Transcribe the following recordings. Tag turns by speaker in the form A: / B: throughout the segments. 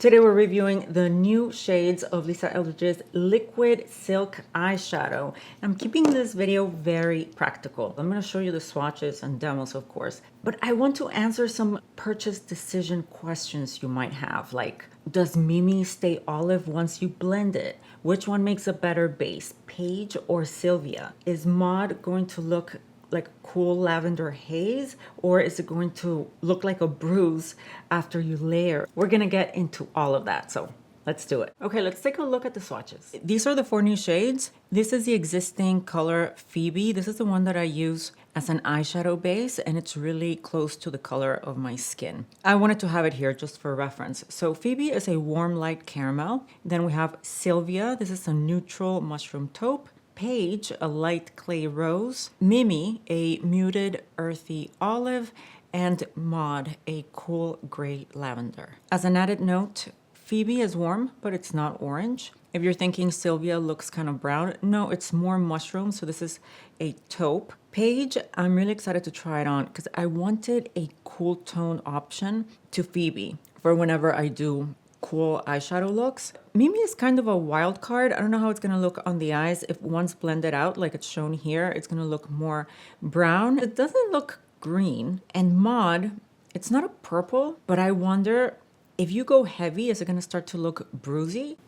A: Today we're reviewing the new shades of Lisa Eldridge's Liquid Silk Eyeshadow. I'm keeping this video very practical. I'm going to show you the swatches and demos, of course, but I want to answer some purchase decision questions you might have, like, does Mimi stay olive once you blend it? Which one makes a better base, Paige or Silvia? Is Maude going to look like cool lavender haze, or is it going to look like a bruise after you layer? We're gonna get into all of that, so let's do it. Okay, let's take a look at the swatches. These are the 4 new shades. This is the existing color Phoebe. This is the one that I use as an eyeshadow base, and it's really close to the color of my skin. I wanted to have it here just for reference. So Phoebe is a warm light caramel. Then we have Silvia. This is a neutral mushroom taupe. Paige, a light clay rose. Mimi, a muted earthy olive. And Maude, a cool gray lavender. As an added note, Phoebe is warm, but it's not orange. If you're thinking Silvia looks kind of brown, no, it's more mushroom, so this is a taupe. Paige, I'm really excited to try it on because I wanted a cool tone option to Phoebe for whenever I do cool eyeshadow looks. Mimi is kind of a wild card. I don't know how it's gonna look on the eyes. If once blended out like it's shown here, it's gonna look more brown. It doesn't look green. And Maude, it's not a purple, but I wonder if you go heavy, is it gonna start to look bruisey?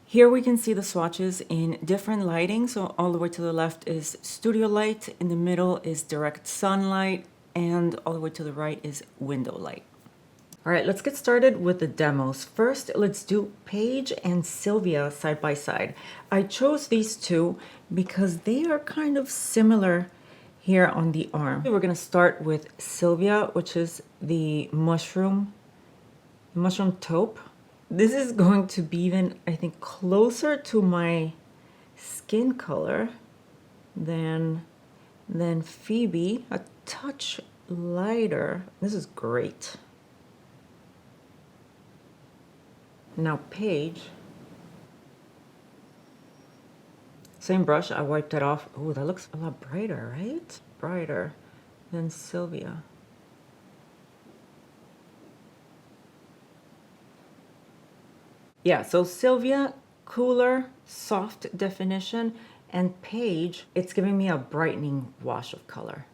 A: Here we can see the swatches in different lighting. So all the way to the left is studio light, in the middle is direct sunlight, and all the way to the right is window light. All right, let's get started with the demos. First, let's do Paige and Silvia side by side. I chose these two because they are kind of similar here on the arm. We're gonna start with Silvia, which is the mushroom taupe. This is going to be even, I think, closer to my skin color than Phoebe, a touch lighter. This is great. Now Paige, same brush, I wiped it off. Oh, that looks a lot brighter, right? Brighter than Silvia. Yeah, so Silvia, cooler, soft definition, and Paige, it's giving me a brightening wash of color.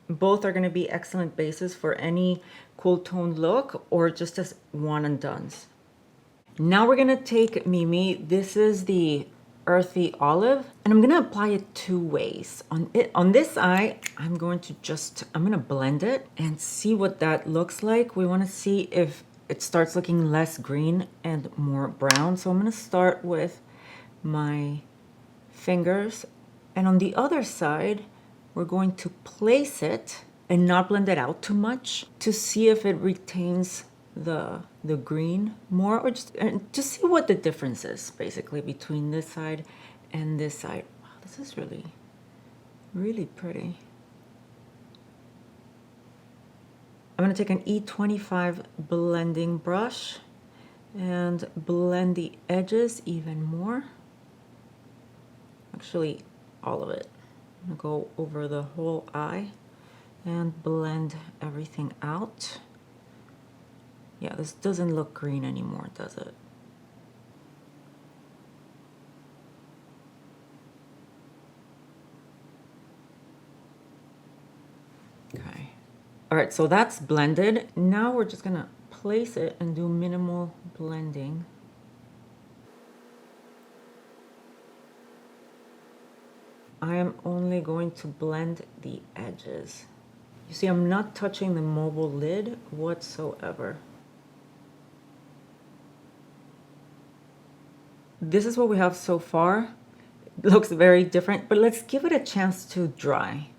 A: Both are gonna be excellent bases for any cool toned look or just as one and dones. Now we're gonna take Mimi. This is the earthy olive, and I'm gonna apply it 2 ways. On this eye, I'm gonna blend it and see what that looks like. We wanna see if it starts looking less green and more brown. So I'm gonna start with my fingers, and on the other side, we're going to place it and not blend it out too much to see if it retains the green more, or just see what the difference is basically between this side and this side. Wow, this is really, really pretty. I'm gonna take an E25 blending brush and blend the edges even more. Actually, all of it. I'm gonna go over the whole eye and blend everything out. Yeah, this doesn't look green anymore, does it? Okay. All right, so that's blended. Now we're just gonna place it and do minimal blending. I am only going to blend the edges. You see, I'm not touching the mobile lid whatsoever. This is what we have so far. It looks very different, but let's give it a chance to dry.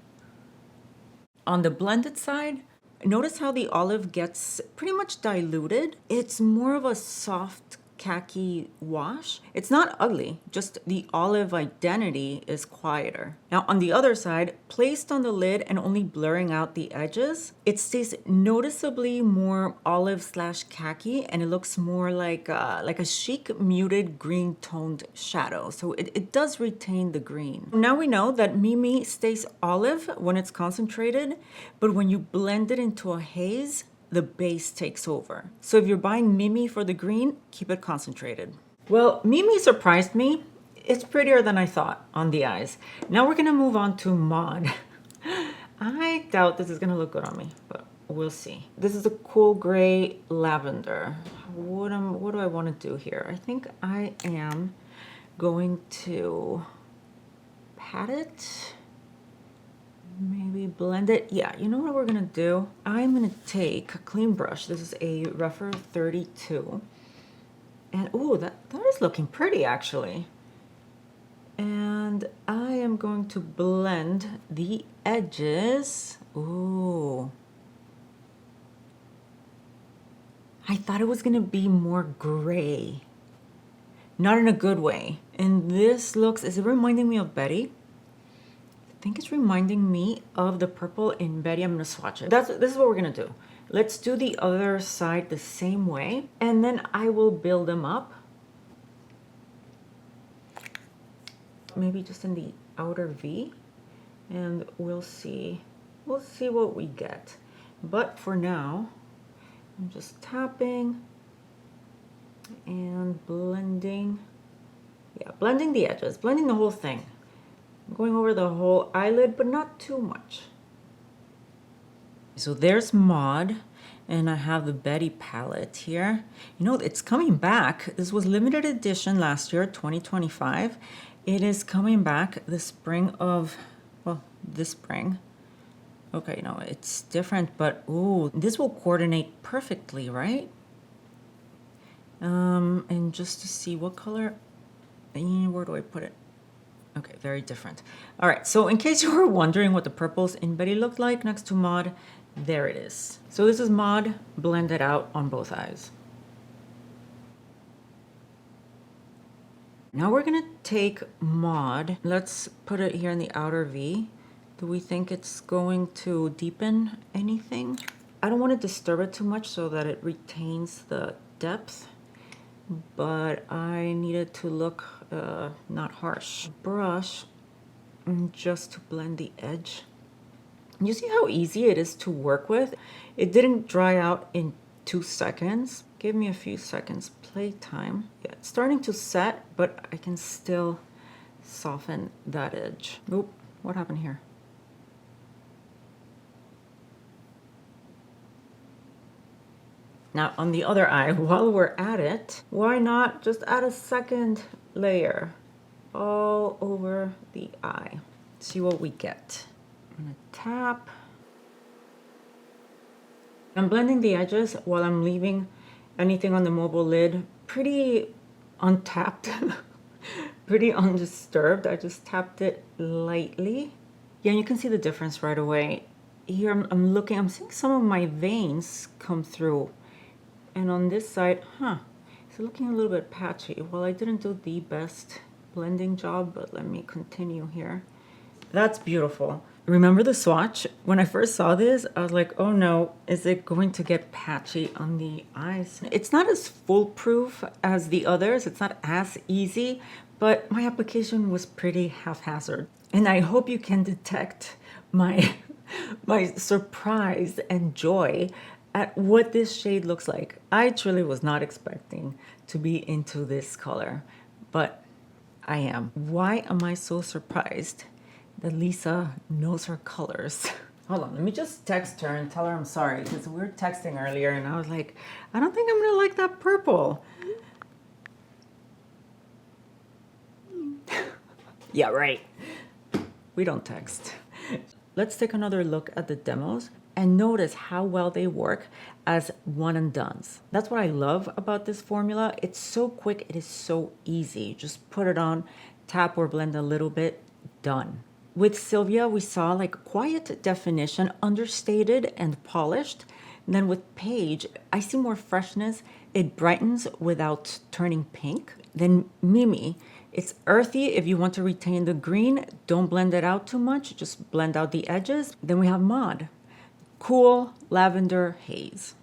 A: On the blended side, notice how the olive gets pretty much diluted. It's more of a soft khaki wash. It's not ugly, just the olive identity is quieter. Now on the other side, placed on the lid and only blurring out the edges, it stays noticeably more olive / khaki, and it looks more like a chic muted green toned shadow. So it does retain the green. Now we know that Mimi stays olive when it's concentrated, but when you blend it into a haze, the base takes over. So if you're buying Mimi for the green, keep it concentrated. Well, Mimi surprised me. It's prettier than I thought on the eyes. Now we're gonna move on to Maude. I doubt this is gonna look good on me, but we'll see. This is a cool gray lavender. What do I wanna do here? I think I am going to pat it. Maybe blend it. Yeah, you know what we're gonna do? I'm gonna take a clean brush. This is a Rephr 32. And oh, that is looking pretty actually. And I am going to blend the edges. Ooh. I thought it was gonna be more gray. Not in a good way. And this looks, is it reminding me of Betty? I think it's reminding me of the purple in Betty. I'm gonna swatch it. This is what we're gonna do. Let's do the other side the same way, and then I will build them up. Maybe just in the outer V, and we'll see what we get. But for now, I'm just tapping and blending. Yeah, blending the edges, blending the whole thing. I'm going over the whole eyelid, but not too much. So there's Maude, and I have the Betty palette here. You know, it's coming back. This was limited edition last year, 2025. It is coming back the spring of, well, this spring. Okay, no, it's different, but ooh, this will coordinate perfectly, right? And just to see what color, where do I put it? Okay, very different. All right, so in case you were wondering what the purples in Betty looked like next to Maude, there it is. So this is Maude blended out on both eyes. Now we're gonna take Maude. Let's put it here in the outer V. Do we think it's going to deepen anything? I don't want to disturb it too much so that it retains the depth, but I need it to look not harsh. Brush just to blend the edge. You see how easy it is to work with? It didn't dry out in 2 seconds. Give me a few seconds playtime. Yeah, it's starting to set, but I can still soften that edge. Oop, what happened here? Now on the other eye, while we're at it, why not just add a second layer all over the eye? See what we get. I'm gonna tap. I'm blending the edges while I'm leaving anything on the mobile lid pretty untapped, pretty undisturbed. I just tapped it lightly. Yeah, and you can see the difference right away. Here I'm seeing some of my veins come through. And on this side, it's looking a little bit patchy. Well, I didn't do the best blending job, but let me continue here. That's beautiful. Remember the swatch? When I first saw this, I was like, oh no, is it going to get patchy on the eyes? It's not as foolproof as the others. It's not as easy, but my application was pretty haphazard. And I hope you can detect my surprise and joy at what this shade looks like. I truly was not expecting to be into this color, but I am. Why am I so surprised that Lisa knows her colors? Hold on, let me just text her and tell her I'm sorry, because we were texting earlier and I was like, I don't think I'm gonna like that purple. Yeah, right. We don't text. Let's take another look at the demos and notice how well they work as one and dones. That's what I love about this formula. It's so quick, it is so easy. Just put it on, tap or blend a little bit, done. With Silvia, we saw like quiet definition, understated and polished. And then with Paige, I see more freshness. It brightens without turning pink. Then Mimi, it's earthy if you want to retain the green. Don't blend it out too much, just blend out the edges. Then we have Maude, cool lavender haze.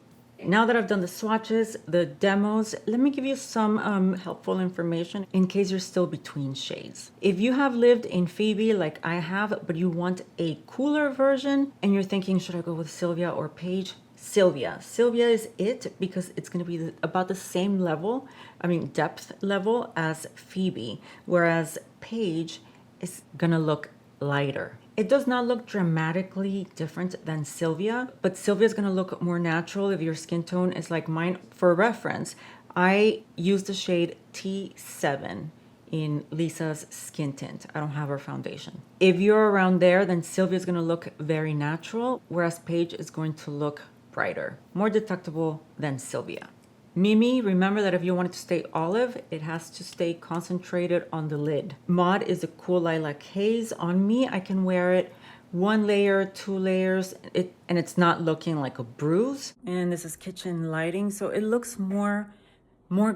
A: Now that I've done the swatches, the demos, let me give you some helpful information in case you're still between shades. If you have lived in Fabi like I have, but you want a cooler version and you're thinking, should I go with Silvia or Paige? Silvia. Silvia is it because it's going to be about the same level, I mean depth level as Phoebe, whereas Paige is going to look lighter. It does not look dramatically different than Silvia, but Silvia is going to look more natural if your skin tone is like mine. For reference, I use the shade T7 in Lisa's skin tint. I don't have her foundation. If you're around there, then Silvia is going to look very natural, whereas Paige is going to look brighter, more detectable than Silvia. Mimi, remember that if you want it to stay olive, it has to stay concentrated on the lid. Maude is a cool lilac haze. On me, I can wear it 1 layer, 2 layers, and it's not looking like a bruise. And this is kitchen lighting, so it looks more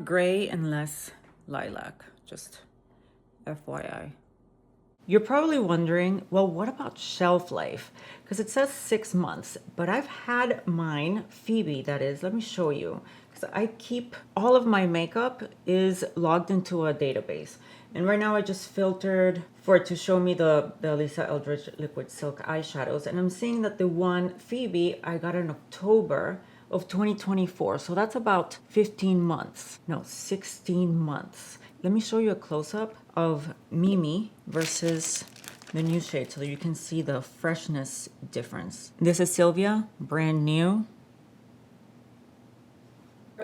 A: gray and less lilac, just FYI. You're probably wondering, well, what about shelf life? Because it says 6 months, but I've had mine, Phoebe that is, let me show you. Because I keep, all of my makeup is logged into a database. And right now I just filtered for it to show me the Lisa Eldridge Liquid Silk eyeshadows. And I'm seeing that the one Phoebe I got in October of 2024. So that's about 15 months. No, 16 months. Let me show you a close-up of Mimi versus the new shade so that you can see the freshness difference. This is Silvia, brand new.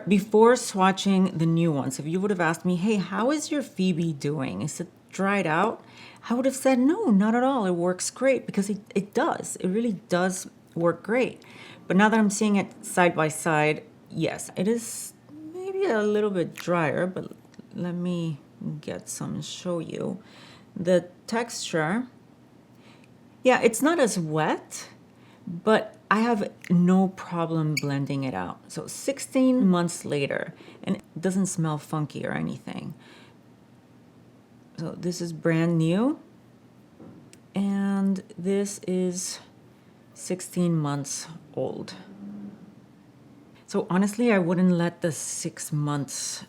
A: Before swatching the new ones, if you would have asked me, hey, how is your Phoebe doing? Is it dried out? I would have said, no, not at all. It works great because it does. It really does work great. But now that I'm seeing it side by side, yes, it is maybe a little bit drier, but let me get some and show you. The texture, yeah, it's not as wet, but I have no problem blending it out. So 16 months later, and it doesn't smell funky or anything. So this is brand new, and this is 16 months old. So honestly, I wouldn't let the 6 months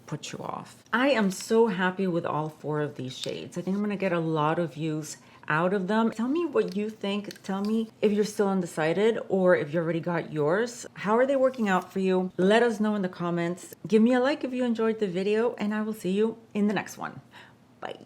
A: put you off. I am so happy with all 4 of these shades. I think I'm gonna get a lot of views out of them. Tell me what you think. Tell me if you're still undecided or if you already got yours. How are they working out for you? Let us know in the comments. Give me a like if you enjoyed the video, and I will see you in the next one. Bye.